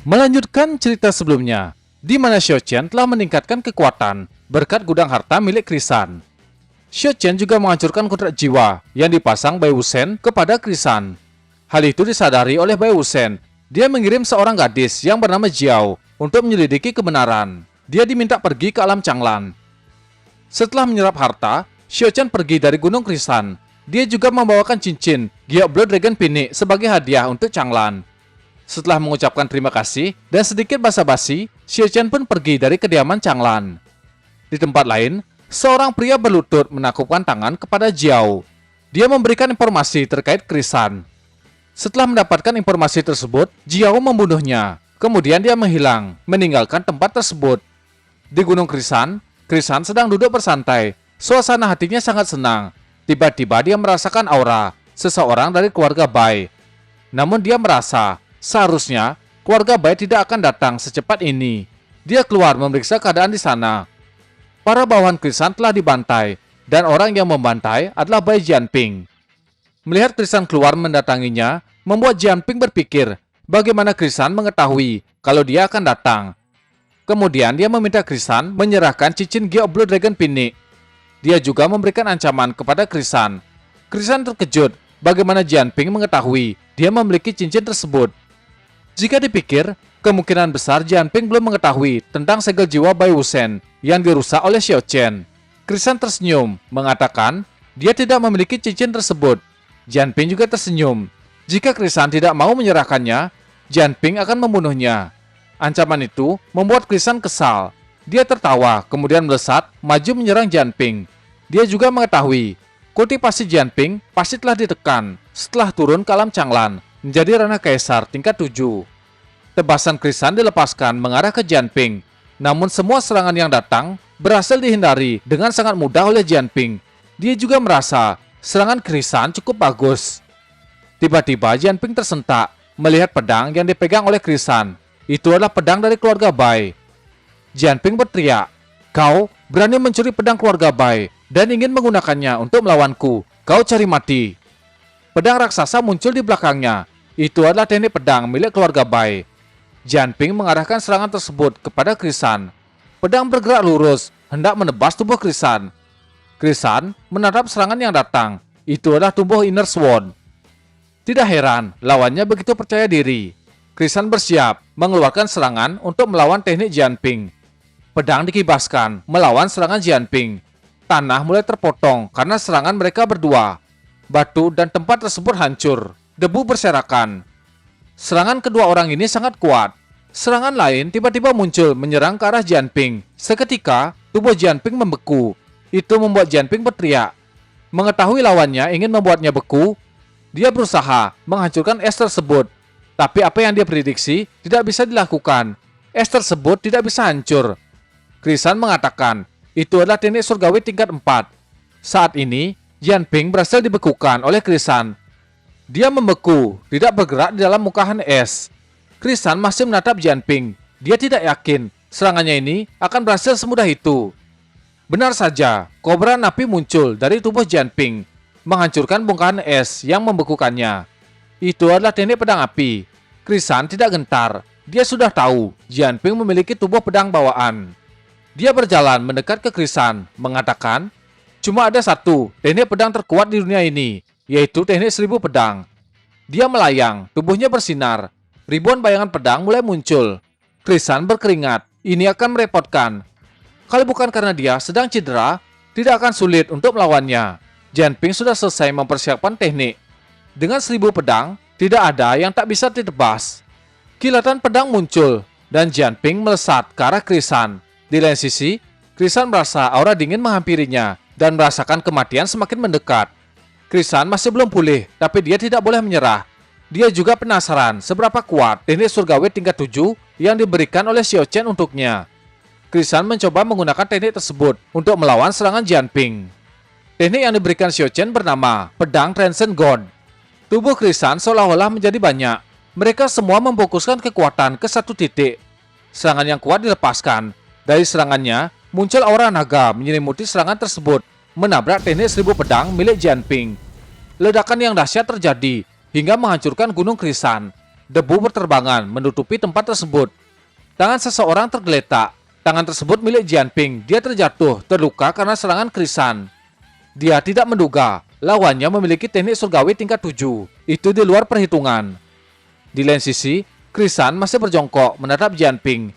Melanjutkan cerita sebelumnya, di mana Xiao Qian telah meningkatkan kekuatan berkat gudang harta milik Krisan. Xiao Qian juga menghancurkan kontrak jiwa yang dipasang Bai Wuchen kepada Krisan. Hal itu disadari oleh Bai Wuchen. Dia mengirim seorang gadis yang bernama Jiao untuk menyelidiki kebenaran. Dia diminta pergi ke alam Changlan. Setelah menyerap harta, Xiao Qian pergi dari Gunung Krisan. Dia juga membawakan cincin Giok Blood Dragon Phoenix sebagai hadiah untuk Changlan. Setelah mengucapkan terima kasih dan sedikit basa-basi, Xiao Qian pun pergi dari kediaman Changlan. Di tempat lain, seorang pria berlutut menakupkan tangan kepada Jiao. Dia memberikan informasi terkait Krisan. Setelah mendapatkan informasi tersebut, Jiao membunuhnya. Kemudian dia menghilang, meninggalkan tempat tersebut. Di Gunung Krisan, Krisan sedang duduk bersantai. Suasana hatinya sangat senang. Tiba-tiba dia merasakan aura seseorang dari keluarga Bai. Namun dia merasa seharusnya keluarga Bai tidak akan datang secepat ini. Dia keluar memeriksa keadaan di sana. Para bawahan Krisan telah dibantai, dan orang yang membantai adalah Bai Jianping. Melihat Krisan keluar mendatanginya, membuat Jianping berpikir bagaimana Krisan mengetahui kalau dia akan datang. Kemudian dia meminta Krisan menyerahkan cincin Giok Blood Dragon Phoenix. Dia juga memberikan ancaman kepada Krisan. Krisan terkejut bagaimana Jianping mengetahui dia memiliki cincin tersebut. Jika dipikir, kemungkinan besar Jianping belum mengetahui tentang segel jiwa Bai Wuchen yang dirusak oleh Xiao Qian. Krisan tersenyum, mengatakan dia tidak memiliki cincin tersebut. Jianping juga tersenyum. Jika Krisan tidak mau menyerahkannya, Jianping akan membunuhnya. Ancaman itu membuat Krisan kesal. Dia tertawa, kemudian melesat, maju menyerang Jianping. Dia juga mengetahui kultivasi Jianping pasti telah ditekan setelah turun ke alam Changlan menjadi ranah kaisar tingkat 7. Tebasan Krisan dilepaskan mengarah ke Jianping. Namun semua serangan yang datang berhasil dihindari dengan sangat mudah oleh Jianping. Dia juga merasa serangan Krisan cukup bagus. Tiba-tiba Jianping tersentak melihat pedang yang dipegang oleh Krisan. Itu adalah pedang dari keluarga Bai. Jianping berteriak, "Kau berani mencuri pedang keluarga Bai dan ingin menggunakannya untuk melawanku. Kau cari mati." Pedang raksasa muncul di belakangnya. Itu adalah teknik pedang milik keluarga Bai. Jianping mengarahkan serangan tersebut kepada Krisan. Pedang bergerak lurus, hendak menebas tubuh Krisan. Krisan menatap serangan yang datang. Itu adalah tubuh Inner Sworn. Tidak heran, lawannya begitu percaya diri. Krisan bersiap mengeluarkan serangan untuk melawan teknik Jianping. Pedang dikibaskan melawan serangan Jianping. Tanah mulai terpotong karena serangan mereka berdua. Batu dan tempat tersebut hancur. Debu berserakan. Serangan kedua orang ini sangat kuat. Serangan lain tiba-tiba muncul menyerang ke arah Jianping. Seketika, tubuh Jianping membeku. Itu membuat Jianping berteriak. Mengetahui lawannya ingin membuatnya beku, dia berusaha menghancurkan es tersebut. Tapi apa yang dia prediksi tidak bisa dilakukan. Es tersebut tidak bisa hancur. Krisan mengatakan, itu adalah teknik surgawi tingkat 4. Saat ini, Jianping berhasil dibekukan oleh Krisan. Dia membeku, tidak bergerak di dalam mukahan es. Krisan masih menatap Jianping. Dia tidak yakin serangannya ini akan berhasil semudah itu. Benar saja, kobra api muncul dari tubuh Jianping, menghancurkan bongkahan es yang membekukannya. Itu adalah teknik pedang api. Krisan tidak gentar. Dia sudah tahu Jianping memiliki tubuh pedang bawaan. Dia berjalan mendekat ke Krisan, mengatakan, cuma ada satu teknik pedang terkuat di dunia ini, yaitu teknik 1000 pedang. Dia melayang, tubuhnya bersinar. Ribuan bayangan pedang mulai muncul. Krisan berkeringat, ini akan merepotkan. Kalau bukan karena dia sedang cedera, tidak akan sulit untuk melawannya. Jianping sudah selesai mempersiapkan teknik. Dengan 1000 pedang, tidak ada yang tak bisa ditebas. Kilatan pedang muncul, dan Jianping melesat ke arah Krisan. Di lain sisi, Krisan merasa aura dingin menghampirinya, dan merasakan kematian semakin mendekat. Krisan masih belum pulih, tapi dia tidak boleh menyerah. Dia juga penasaran seberapa kuat teknik surgawi tingkat 7 yang diberikan oleh Xiao Qian untuknya. Krisan mencoba menggunakan teknik tersebut untuk melawan serangan Jianping. Teknik yang diberikan Xiao Qian bernama Pedang Transcend God. Tubuh Krisan seolah-olah menjadi banyak. Mereka semua memfokuskan kekuatan ke satu titik. Serangan yang kuat dilepaskan. Dari serangannya, muncul aura naga menyelimuti serangan tersebut, menabrak teknik 1000 pedang milik Jianping. Ledakan yang dahsyat terjadi hingga menghancurkan Gunung Krisan. Debu berterbangan menutupi tempat tersebut. Tangan seseorang tergeletak. Tangan tersebut milik Jianping. Dia terjatuh, terluka karena serangan krisan. Dia tidak menduga lawannya memiliki teknik surgawi tingkat 7. Itu di luar perhitungan. Di lain sisi, Krisan masih berjongkok menatap Jianping.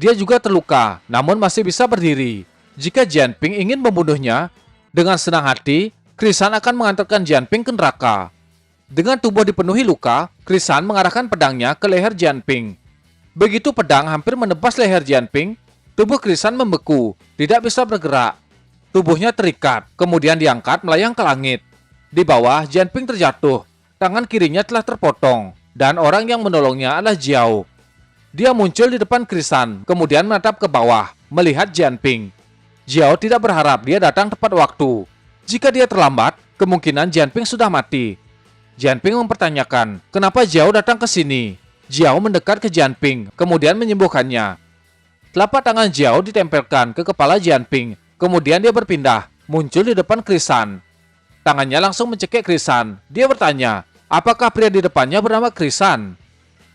Dia juga terluka, namun masih bisa berdiri. Jika Jianping ingin membunuhnya, dengan senang hati, Krisan akan mengantarkan Jianping ke neraka. Dengan tubuh dipenuhi luka, Krisan mengarahkan pedangnya ke leher Jianping. Begitu pedang hampir menebas leher Jianping, tubuh Krisan membeku, tidak bisa bergerak. Tubuhnya terikat, kemudian diangkat melayang ke langit. Di bawah, Jianping terjatuh. Tangan kirinya telah terpotong, dan orang yang menolongnya adalah Jiao. Dia muncul di depan Krisan, kemudian menatap ke bawah, melihat Jianping. Jiao tidak berharap dia datang tepat waktu. Jika dia terlambat, kemungkinan Jianping sudah mati. Jianping mempertanyakan, kenapa Jiao datang ke sini? Jiao mendekat ke Jianping, kemudian menyembuhkannya. Telapak tangan Jiao ditempelkan ke kepala Jianping, kemudian dia berpindah, muncul di depan Krisan. Tangannya langsung mencekik Krisan. Dia bertanya, apakah pria di depannya bernama Krisan?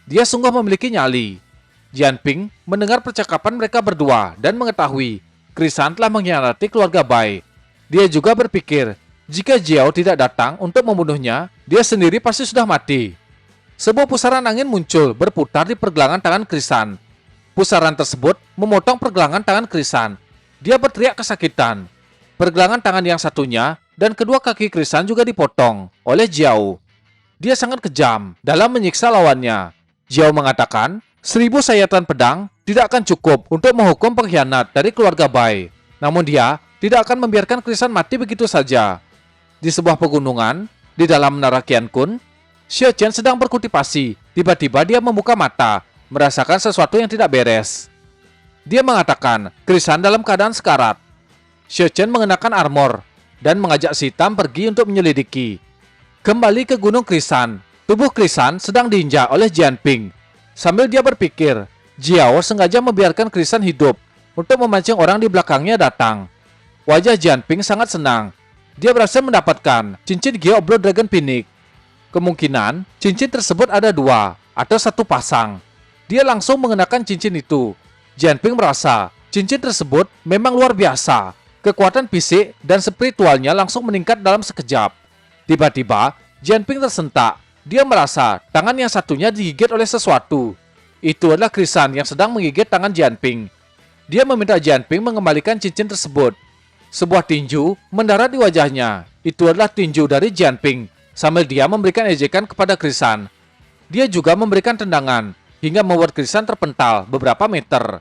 Dia sungguh memiliki nyali. Jianping mendengar percakapan mereka berdua dan mengetahui Krisan telah mengkhianati keluarga Bai. Dia juga berpikir, jika Jiao tidak datang untuk membunuhnya, dia sendiri pasti sudah mati. Sebuah pusaran angin muncul berputar di pergelangan tangan Krisan. Pusaran tersebut memotong pergelangan tangan Krisan. Dia berteriak kesakitan. Pergelangan tangan yang satunya dan kedua kaki Krisan juga dipotong oleh Jiao. Dia sangat kejam dalam menyiksa lawannya. Jiao mengatakan, 1000 sayatan pedang tidak akan cukup untuk menghukum pengkhianat dari keluarga Bai. Namun dia tidak akan membiarkan Krisan mati begitu saja. Di sebuah pegunungan, di dalam menara Qiankun, Xiao Chen sedang berkultivasi. Tiba-tiba dia membuka mata, merasakan sesuatu yang tidak beres. Dia mengatakan, Krisan dalam keadaan sekarat. Xiao Chen mengenakan armor dan mengajak si Tam pergi untuk menyelidiki. Kembali ke Gunung Krisan, tubuh Krisan sedang diinjak oleh Jianping. Sambil dia berpikir, Jiao sengaja membiarkan Krisan hidup untuk memancing orang di belakangnya datang. Wajah Jianping sangat senang. Dia berhasil mendapatkan cincin Geo Blood Dragon Phoenix. Kemungkinan cincin tersebut ada 2 atau 1 pasang. Dia langsung mengenakan cincin itu. Jianping merasa cincin tersebut memang luar biasa. Kekuatan fisik dan spiritualnya langsung meningkat dalam sekejap. Tiba-tiba, Jianping tersentak. Dia merasa tangan yang satunya digigit oleh sesuatu. Itu adalah Krisan yang sedang menggigit tangan Jianping. Dia meminta Jianping mengembalikan cincin tersebut. Sebuah tinju mendarat di wajahnya. Itu adalah tinju dari Jianping. Sambil dia memberikan ejekan kepada Krisan. Dia juga memberikan tendangan hingga membuat Krisan terpental beberapa meter.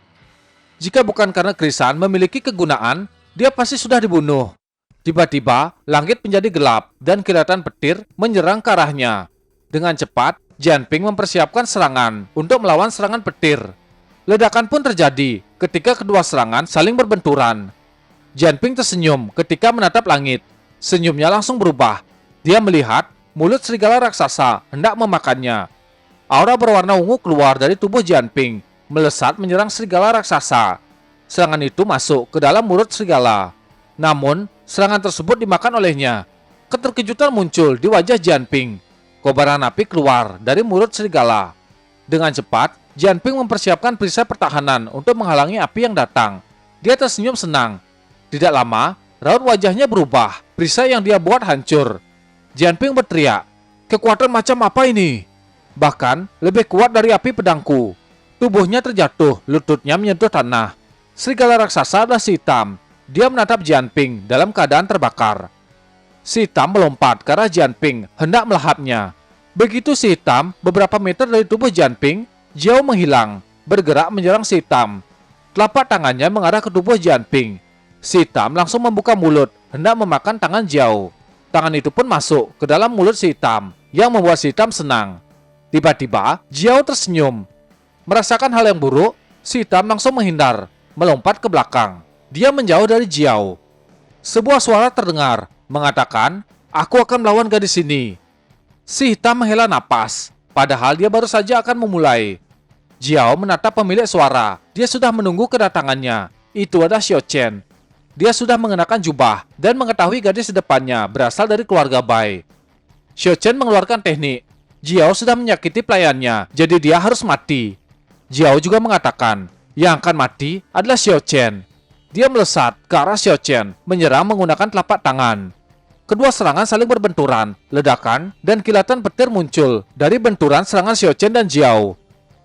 Jika bukan karena Krisan memiliki kegunaan, dia pasti sudah dibunuh. Tiba-tiba, langit menjadi gelap dan kilatan petir menyerang ke arahnya. Dengan cepat, Jianping mempersiapkan serangan untuk melawan serangan petir. Ledakan pun terjadi ketika kedua serangan saling berbenturan. Jianping tersenyum ketika menatap langit. Senyumnya langsung berubah. Dia melihat mulut serigala raksasa hendak memakannya. Aura berwarna ungu keluar dari tubuh Jianping, melesat menyerang serigala raksasa. Serangan itu masuk ke dalam mulut serigala. Namun, serangan tersebut dimakan olehnya. Keterkejutan muncul di wajah Jianping. Kobaran api keluar dari mulut serigala. Dengan cepat, Jianping mempersiapkan perisai pertahanan untuk menghalangi api yang datang. Dia tersenyum senang. Tidak lama, raut wajahnya berubah. Perisai yang dia buat hancur. Jianping berteriak, kekuatan macam apa ini? Bahkan lebih kuat dari api pedangku. Tubuhnya terjatuh, lututnya menyentuh tanah. Serigala raksasa adalah si Tam. Dia menatap Jianping dalam keadaan terbakar. Si Tam melompat ke arah Jianping, hendak melahapnya. Begitu si Tam beberapa meter dari tubuh Jianping, Jiao menghilang, bergerak menyerang si Tam. Telapak tangannya mengarah ke tubuh Jianping. Si Tam langsung membuka mulut, hendak memakan tangan Jiao. Tangan itu pun masuk ke dalam mulut si Tam, yang membuat si Tam senang. Tiba-tiba, Jiao tersenyum. Merasakan hal yang buruk, si Tam langsung menghindar, melompat ke belakang. Dia menjauh dari Jiao. Sebuah suara terdengar, mengatakan, aku akan melawan gadis ini. Si Tam menghela napas, padahal dia baru saja akan memulai. Jiao menatap pemilik suara. Dia sudah menunggu kedatangannya. Itu adalah Xiao Chen. Dia sudah mengenakan jubah dan mengetahui gadis di depannya berasal dari keluarga Bai. Xiao Chen mengeluarkan teknik. Jiao sudah menyakiti pelayannya, jadi dia harus mati. Jiao juga mengatakan, yang akan mati adalah Xiao Chen. Dia melesat ke arah Xiao Chen, menyerang menggunakan telapak tangan. Kedua serangan saling berbenturan, ledakan dan kilatan petir muncul dari benturan serangan Xiao Chen dan Jiao.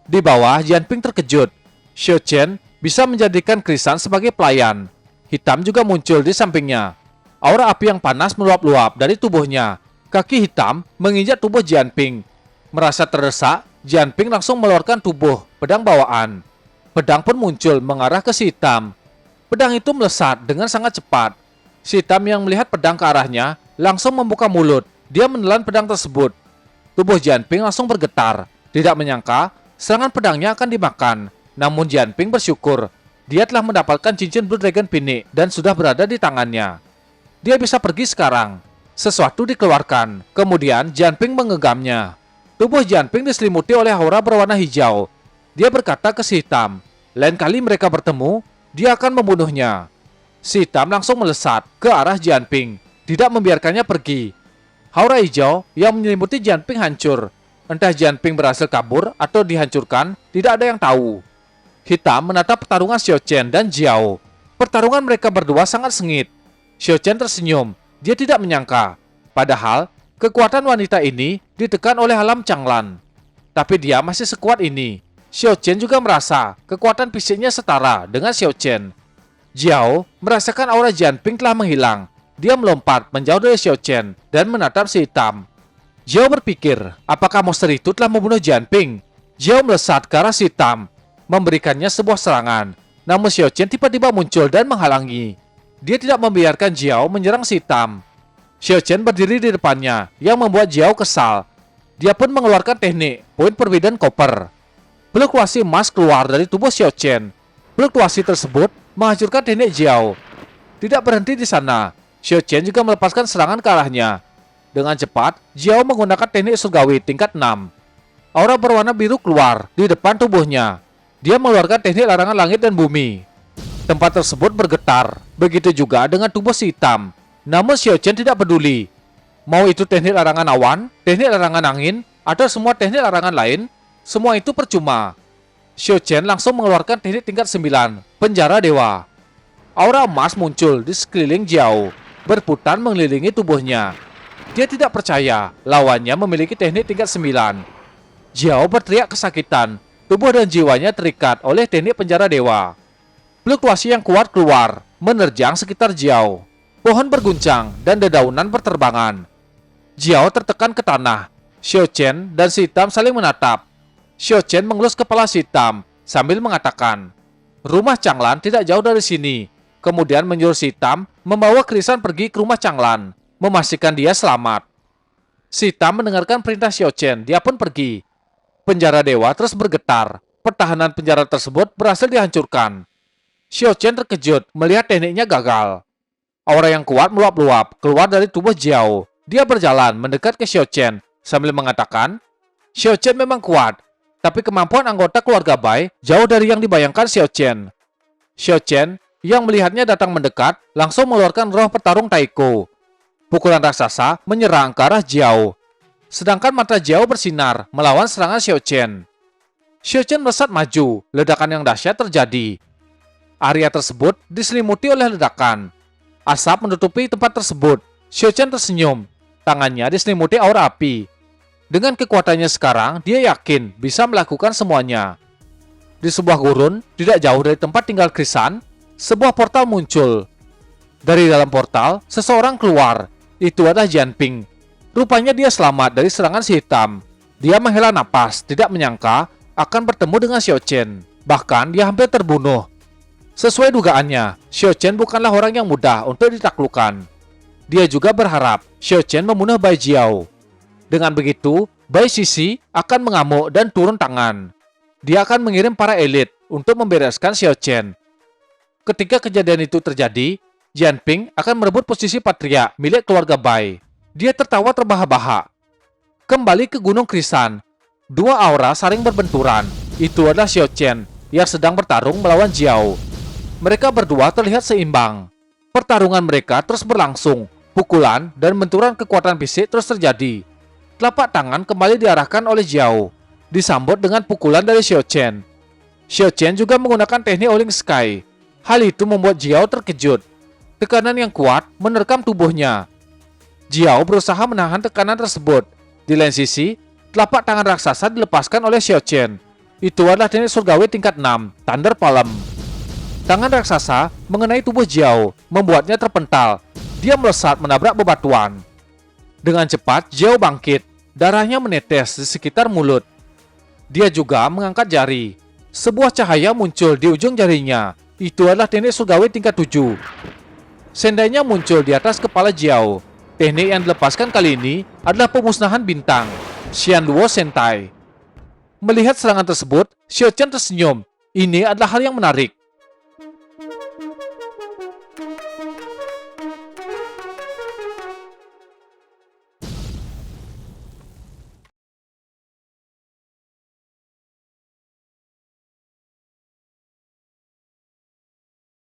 Di bawah, Jianping terkejut. Xiao Chen bisa menjadikan Krisan sebagai pelayan. Hitam juga muncul di sampingnya. Aura api yang panas meluap-luap dari tubuhnya. Kaki hitam menginjak tubuh Jianping. Merasa terdesak, Jianping langsung mengeluarkan tubuh pedang bawaan. Pedang pun muncul mengarah ke si hitam. Pedang itu melesat dengan sangat cepat. Si hitam yang melihat pedang ke arahnya langsung membuka mulut. Dia menelan pedang tersebut. Tubuh Jianping langsung bergetar. Tidak menyangka serangan pedangnya akan dimakan. Namun Jianping bersyukur. Dia telah mendapatkan cincin Blue Dragon Phoenix dan sudah berada di tangannya. Dia bisa pergi sekarang. Sesuatu dikeluarkan. Kemudian Jianping menggenggamnya. Tubuh Jianping diselimuti oleh aura berwarna hijau. Dia berkata ke si hitam, lain kali mereka bertemu, dia akan membunuhnya. Si hitam langsung melesat ke arah Jianping, tidak membiarkannya pergi. Aura hijau yang menyelimuti Jianping hancur. Entah Jianping berhasil kabur atau dihancurkan, tidak ada yang tahu. Hitam menatap pertarungan Xiao Chen dan Jiao. Pertarungan mereka berdua sangat sengit. Xiao Chen tersenyum, dia tidak menyangka. Padahal, kekuatan wanita ini ditekan oleh alam Changlan. Tapi dia masih sekuat ini. Xiao Chen juga merasa kekuatan fisiknya setara dengan Xiao Chen. Jiao merasakan aura Jianping telah menghilang. Dia melompat menjauh dari Xiao Chen dan menatap si hitam. Jiao berpikir, apakah monster itu telah membunuh Jianping? Jiao melesat ke arah si hitam, memberikannya sebuah serangan. Namun Xiao Chen tiba-tiba muncul dan menghalangi. Dia tidak membiarkan Jiao menyerang si hitam. Xiao Chen berdiri di depannya, yang membuat Jiao kesal. Dia pun mengeluarkan teknik poin perbedaan koper. Fluktuasi emas keluar dari tubuh Xiao Chen. Fluktuasi tersebut menghancurkan teknik Jiao. Tidak berhenti di sana, Xiao Chen juga melepaskan serangan ke arahnya. Dengan cepat, Jiao menggunakan teknik surgawi tingkat 6. Aura berwarna biru keluar di depan tubuhnya. Dia mengeluarkan teknik larangan langit dan bumi. Tempat tersebut bergetar. Begitu juga dengan tubuh si hitam. Namun Xiao Chen tidak peduli. Mau itu teknik larangan awan, teknik larangan angin, atau semua teknik larangan lain, semua itu percuma. Xiao Chen langsung mengeluarkan teknik tingkat 9, penjara dewa. Aura emas muncul di sekeliling Jiao, berputar mengelilingi tubuhnya. Dia tidak percaya lawannya memiliki teknik tingkat 9. Jiao berteriak kesakitan, tubuh dan jiwanya terikat oleh teknik penjara dewa. Fluktuasi yang kuat keluar, menerjang sekitar Jiao. Pohon berguncang dan dedaunan berterbangan. Jiao tertekan ke tanah. Xiao Chen dan si hitam saling menatap. Xiao Chen mengelus kepala si hitam sambil mengatakan, rumah Changlan tidak jauh dari sini. Kemudian menyuruh si hitam membawa Krisan pergi ke rumah Changlan, memastikan dia selamat. Si hitam mendengarkan perintah Xiao Chen, dia pun pergi. Penjara dewa terus bergetar. Pertahanan penjara tersebut berhasil dihancurkan. Xiao Chen terkejut melihat tekniknya gagal. Aura yang kuat meluap-luap keluar dari tubuh Jiao. Dia berjalan mendekat ke Xiao Chen sambil mengatakan, Xiao Chen memang kuat, tapi kemampuan anggota keluarga Bai jauh dari yang dibayangkan Xiao Chen. Xiao Chen yang melihatnya datang mendekat langsung mengeluarkan roh petarung Taiko. Pukulan raksasa menyerang ke arah Jiao. Sedangkan mata Jiao bersinar melawan serangan Xiao Chen. Xiao Chen melesat maju, ledakan yang dahsyat terjadi. Area tersebut diselimuti oleh ledakan. Asap menutupi tempat tersebut. Xiao Chen tersenyum. Tangannya diselimuti aura api. Dengan kekuatannya sekarang, dia yakin bisa melakukan semuanya. Di sebuah gurun, tidak jauh dari tempat tinggal Krisan, sebuah portal muncul. Dari dalam portal, seseorang keluar. Itu adalah Jianping. Rupanya dia selamat dari serangan si hitam. Dia menghela napas, tidak menyangka akan bertemu dengan Xiao Chen. Bahkan dia hampir terbunuh. Sesuai dugaannya, Xiao Chen bukanlah orang yang mudah untuk ditaklukkan. Dia juga berharap Xiao Chen membunuh Bai Jiao. Dengan begitu, Bai Sisi akan mengamuk dan turun tangan. Dia akan mengirim para elit untuk membereskan Xiao Chen. Ketika kejadian itu terjadi, Jianping akan merebut posisi patriark milik keluarga Bai. Dia tertawa terbahak-bahak. Kembali ke Gunung Krisan, dua aura saling berbenturan. Itu adalah Xiao Chen yang sedang bertarung melawan Jiao. Mereka berdua terlihat seimbang. Pertarungan mereka terus berlangsung. Pukulan dan benturan kekuatan fisik terus terjadi. telapak tangan kembali diarahkan oleh Jiao, disambut dengan pukulan dari Xiao Chen. Xiao Chen juga menggunakan teknik Oling Sky. Hal itu membuat Jiao terkejut. Tekanan yang kuat menerkam tubuhnya. Jiao berusaha menahan tekanan tersebut. Di lain sisi, telapak tangan raksasa dilepaskan oleh Xiao Chen. Itu adalah teknik surgawi tingkat 6, Thunder Palm. Tangan raksasa mengenai tubuh Jiao, membuatnya terpental. Dia melesat menabrak bebatuan. Dengan cepat, Jiao bangkit. Darahnya menetes di sekitar mulut. Dia juga mengangkat jari. Sebuah cahaya muncul di ujung jarinya. Itu adalah teknik surgawi tingkat 7. Sendainya muncul di atas kepala Jiao. Teknik yang dilepaskan kali ini adalah pemusnahan bintang, Xianluo Sentai. Melihat serangan tersebut, Xiao Chen tersenyum. Ini adalah hal yang menarik.